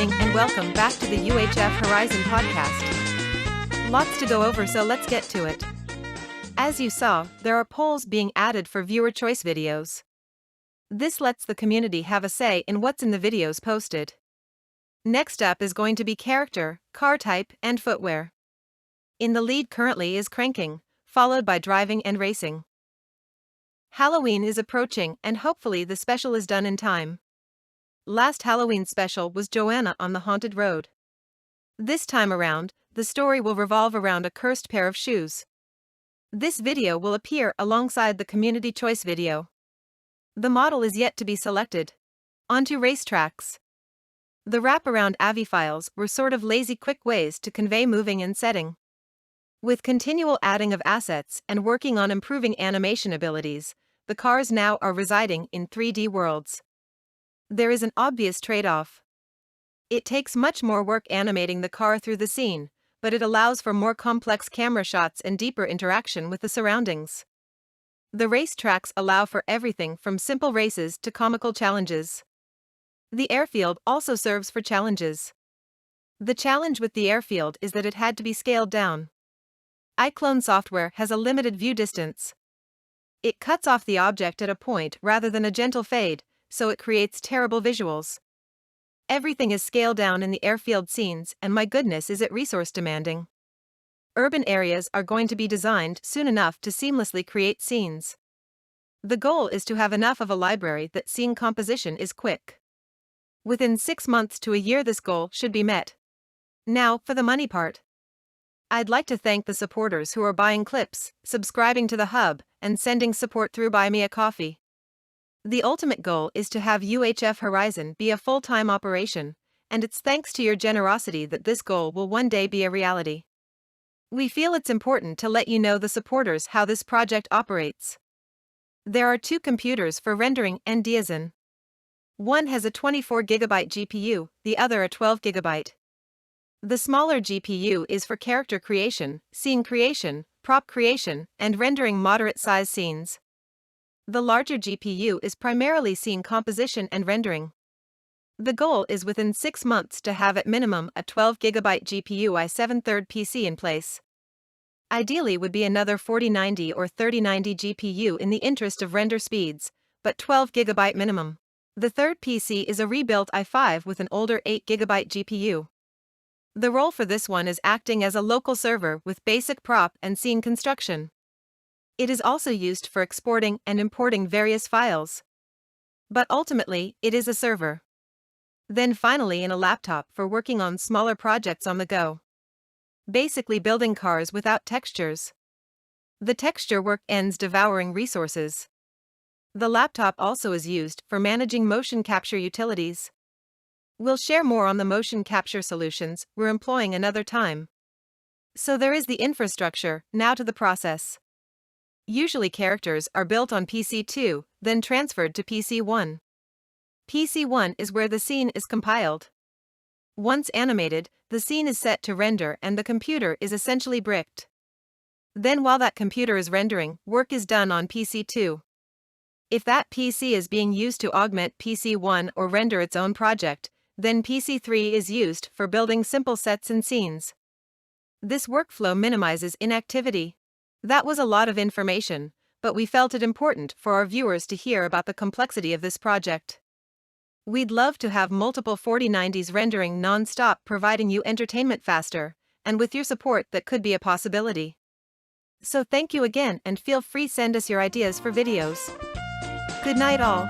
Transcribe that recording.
evening and welcome back to the UHF Horizon Podcast. Lots to go over, so let's get to it. As you saw, there are polls being added for viewer choice videos. This lets the community have a say in what's in the videos posted. Next up is going to be character, car type, and footwear. In the lead currently is cranking, followed by driving and racing. Halloween is approaching and hopefully the special is done in time. Last Halloween special was Joanna on the Haunted Road. This time around, the story will revolve around a cursed pair of shoes. This video will appear alongside the community choice video. The model is yet to be selected. Onto racetracks. The wraparound AVI files were sort of lazy quick ways to convey moving and setting. With continual adding of assets and working on improving animation abilities, the cars now are residing in 3D worlds. There is an obvious trade-off. It takes much more work animating the car through the scene, but it allows for more complex camera shots and deeper interaction with the surroundings. The racetracks allow for everything from simple races to comical challenges. The Airfield also serves for challenges. The challenge with the Airfield is that it had to be scaled down. iClone software has a limited view distance. It cuts off the object at a point rather than a gentle fade, so it creates terrible visuals. Everything is scaled down in the Airfield scenes, and my goodness, is it resource demanding. Urban areas are going to be designed soon enough to seamlessly create scenes. The goal is to have enough of a library that scene composition is quick. Within 6 months to a year this goal should be met. Now, for the money part. I'd like to thank the supporters who are buying clips, subscribing to the hub, and sending support through Buy Me a Coffee. The ultimate goal is to have UHF Horizon be a full-time operation, and it's thanks to your generosity that this goal will one day be a reality. We feel it's important to let you know, the supporters, how this project operates. There are 2 computers for rendering and Diazin. One has a 24GB GPU, the other a 12GB. The smaller GPU is for character creation, scene creation, prop creation, and rendering moderate-sized scenes. The larger GPU is primarily scene composition and rendering. The goal is within 6 months to have at minimum a 12GB GPU i7 third PC in place. Ideally would be another 4090 or 3090 GPU in the interest of render speeds, but 12GB minimum. The third PC is a rebuilt i5 with an older 8GB GPU. The role for this one is acting as a local server with basic prop and scene construction. It is also used for exporting and importing various files. But ultimately, it is a server. Then finally in a laptop for working on smaller projects on the go. Basically building cars without textures. The texture work ends devouring resources. The laptop also is used for managing motion capture utilities. We'll share more on the motion capture solutions we're employing another time. So there is the infrastructure, now to the process. Usually characters are built on PC2, then transferred to PC1. PC1 is where the scene is compiled. Once animated, the scene is set to render and the computer is essentially bricked. Then while that computer is rendering, work is done on PC2. If that PC is being used to augment PC1 or render its own project, then PC3 is used for building simple sets and scenes. This workflow minimizes inactivity. That was a lot of information, but we felt it important for our viewers to hear about the complexity of this project. We'd love to have multiple 4090s rendering non-stop, providing you entertainment faster, and with your support that could be a possibility. So thank you again, and feel free send us your ideas for videos. Good night all.